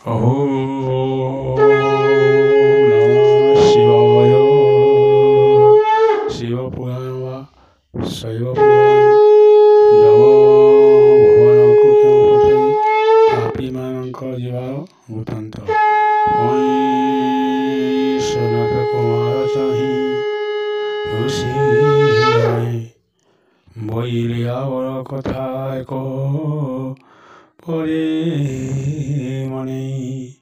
Om Namah Shivaya. Shiva Purana Saiva Purana Java Bhavana Kukyam Patari Papi Mananka Jivaro Bhutanta Oi Sanata Kumara Chahi Rusi Boilia Vara Katha Eko Pore Mani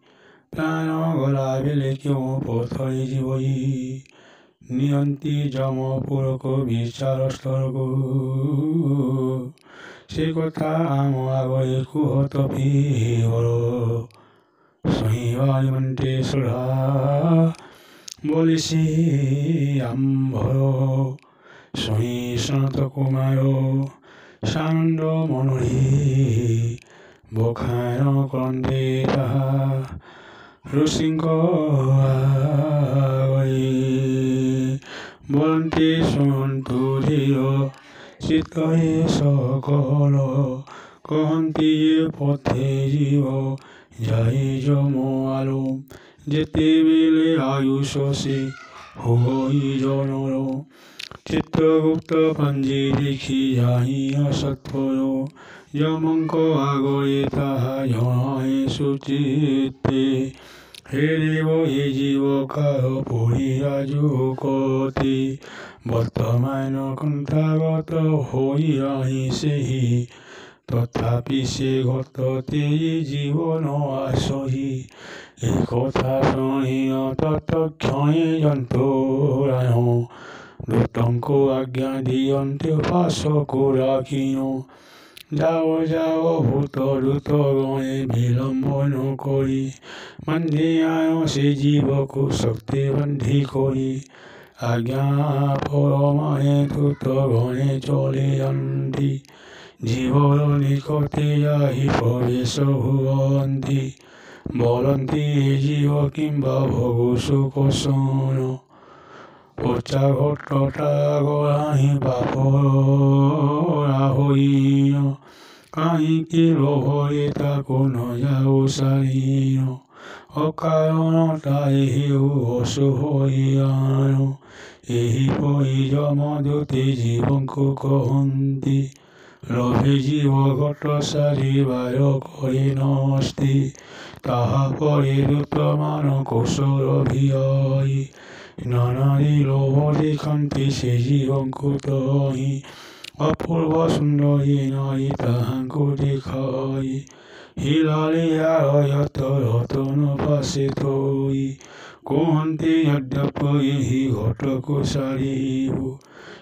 Prana Gala Vilekyo Pothari Jivai Niyanti Jama Purako Vicharastargo Se Kotha Amo Agore Kuhoto Pivaro Sahivali Mante Sudha Bolisi Ambharo Sahi Sanata Kumaro Sanando Monori Bokhaino Kondita Rusinko Agori Bolanti Sunturiyo Sitkahi Sokolo Kohanti Pote Jivo Jai Jomo Alo Jete Vile Ayusosi Hoi Jonoro Chitragupta Panji Dikhi Jai Asatporo Jamanko Agore Taha Yonahe Suchite Herivo Hijivo Karo Puri Raju Koti Bhattamaino Kantagata Hoi Rahi Sehi Tothapi Se Goto Teji Jivo No Asohi Ekotha Soniya Tata Khyane Janto Rayo Dutanko Agya Diyante Paso Kurakino Jao Jao Bhuto Duto Gone Bilambo No Kori Mandiyayo Se Jivaku Sakti Bandhi Kori Agya Poromane Duto Gone Chole Yanti Jivoro Nikote Yahi Proveso Huanti Bolanti Jiva Kimba Bhogu Sukosono Ocha Gotota Gorahi Papo Rahoino Kahi Kilo Horita Kuno Yau Sarino Okayono Taihi Uosu Hoiano Ehi Poi Jomoduti Jivonku Kohunti Lohe Jivo Goto Sari Vayo Korinosti Taha Pori Dutamano Kusoro Bhiyai Nanari Lohori Kanti Sejivonku Tohi Apurva Sundari Nari Tahanku Dikhai Hilali Arayata Ratono Pasitoi Kuhanti Yadyapai Gotaku Sarivu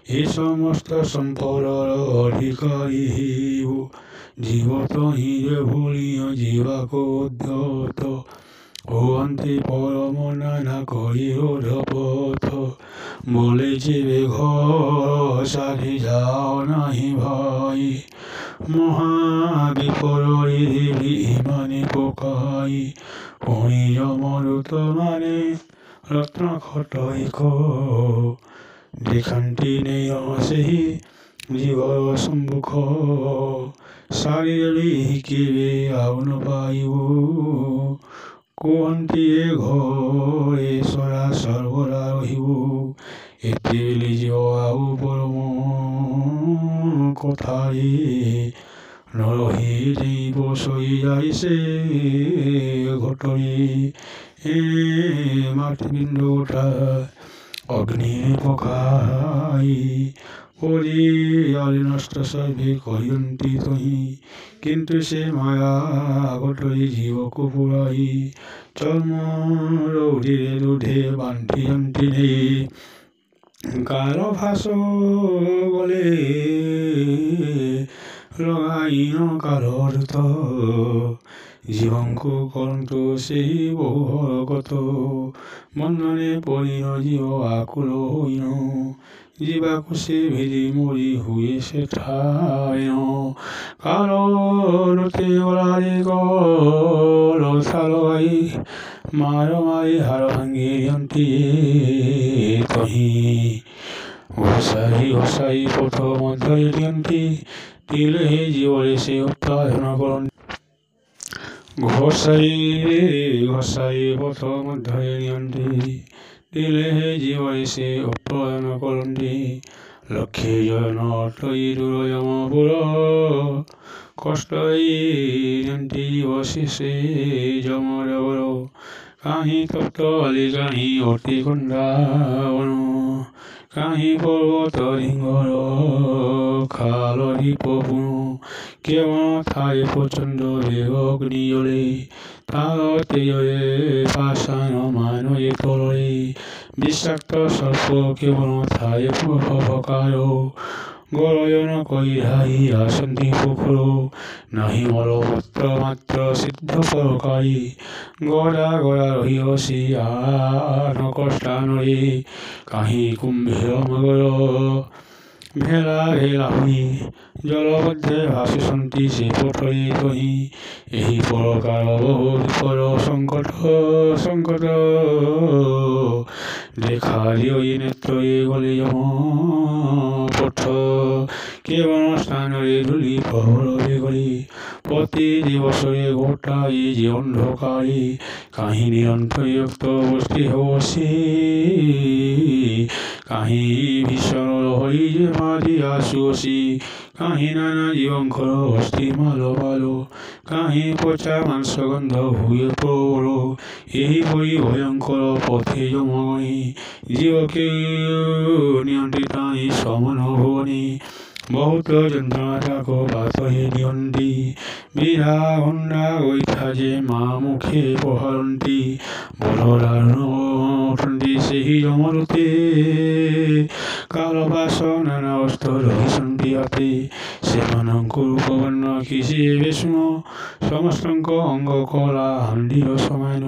E Samasta Sampara Adhikari Jivata Hide Bhuliya Jivako Uddhata Kuhanti Paramanana Kari Rodhapatha Bole Jive Ghara Sari Jao Nahi Bhai Maha Viparari Imani Pokai Poni Jamaruta Mane Ratna Khataiko Dikhanti Neya Sehi Jiva Sambukha Sarili Kive Aunapayu Kuhanti Ghore Sora Sarvara Rahivu Etili Jiva Uporomo Kothari Norohi Jivo Soi Jaise Gotori Mati Bindota Agni Pokai Pori Alinasta Sarve Koyanti Tohi Kintu Se Maya Gotori Jivo Kupurai Chalma Rodhe Rudhe Banti Antine Kalo Bhaso Gole Logaino Kalorto Jivanku Koranto Sehi Bohogoto Manane Porino Jivo Akulo Hino Jivaku Se Vidi Muri Huye Setaino Kalo Rote Orari Golo Salogai Maro Mai Harahangi Yanti Tohi Osai Poto Mantai Yanti Tile Jivore Se Uppahana Koran ঘোষাই ঘোষাই প্রথম অধ্যায়ে নিয়ন্ত্রী দিলে জীবনে সে অপ্রদান করন্তি Lakshmi join তৈ দুরয়মপুর কষ্টই নিয়ন্ত্রী অশেষে যমদেবর কাহি তপ্ত আলি কাহি অতি কন্দাবন কাহি পর্বত রিঙ্গর খালরি পপুন কেৱল ঠাই প্ৰচণ্ড বেগ অগ্নি জ্বলে তাতে জয়ে পাষাণ মানয়ে তলৰে বিষাক্ত সৰ্প কেৱল ঠাই প্ৰভকাৰ গৰয়ন কৰি ধাহি আচন্তি পুখুৰ নাহি মলপত্ৰ মাত্ৰ সিদ্ধ পৰকাৰী গৰা গৰা ৰহিয়সী আনকস্থানৰে কাহি কুম্ভীৰ মগৰ ভেলা ভেলা শুনি জলবদ্ধে ভাসুচন্তি সে পথৰে তহি এই প্ৰকাৰ বহু বিপদ সংকট দেখা দিয়ই নেত্ৰয়ে গলে যম পথ কেৱল স্থানৰে ধূলি প্ৰবলবে কৰি প্ৰতি দিৱসৰে গোটাই যে অন্ধকাৰী কাহি নিৰন্তৰযুক্ত বস্তি হবসি কাহি ভীষণ হৰি যে মাৰি আছুচি কাহি নানা জীৱংকৰ অস্থি মাল পালো কাহি পচা মাংস গন্ধ ভুয়ে প্ৰবল এইপৰি ভয়ংকৰ পথে যমগণি জীৱকে নিয়ন্ত্ৰিতাই সমান ভুৱনি বহুত যন্ত্ৰণা তাকো বাটহে নিয়ন্ত্ৰী বিধা গণ্ডা গৈঠা যে মা মুখে প্ৰহাৰন্তি বলদাৰণি ସେହି যমদূতে କାଳବାସ ନାନା ଅସ୍ତ୍ର ରହିଛନ୍ତି ହାତେ ସେମାନଙ୍କୁ ରୂପବର୍ଣ୍ଣ କିଛି ବିଷ୍ଣ ସମସ୍ତଙ୍କ ଅଙ୍ଗ କଳା ହାଣ୍ଡିର ସମାନ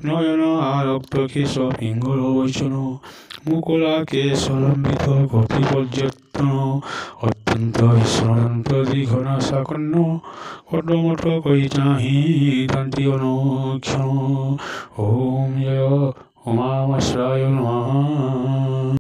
ନୟନ ଆରକ୍ତ କେଶ ପିଙ୍ଗଳ ବୈଚନ ମୁକୁଳା କେଶ ଲମ୍ବିତ ଗତି ପର୍ଯ୍ୟଟନ ଅତ୍ୟନ୍ତ ଭୀଷଣନ୍ତ ଦୀଘନାଶା କର୍ଣ୍ଣ କଟମଟ କରି ଚାହିଁ ତାନ୍ତି ଅନୁକ୍ଷଣ ଓಂ ଜୟ ଉମାମଶ୍ରାୟ ନମଃ।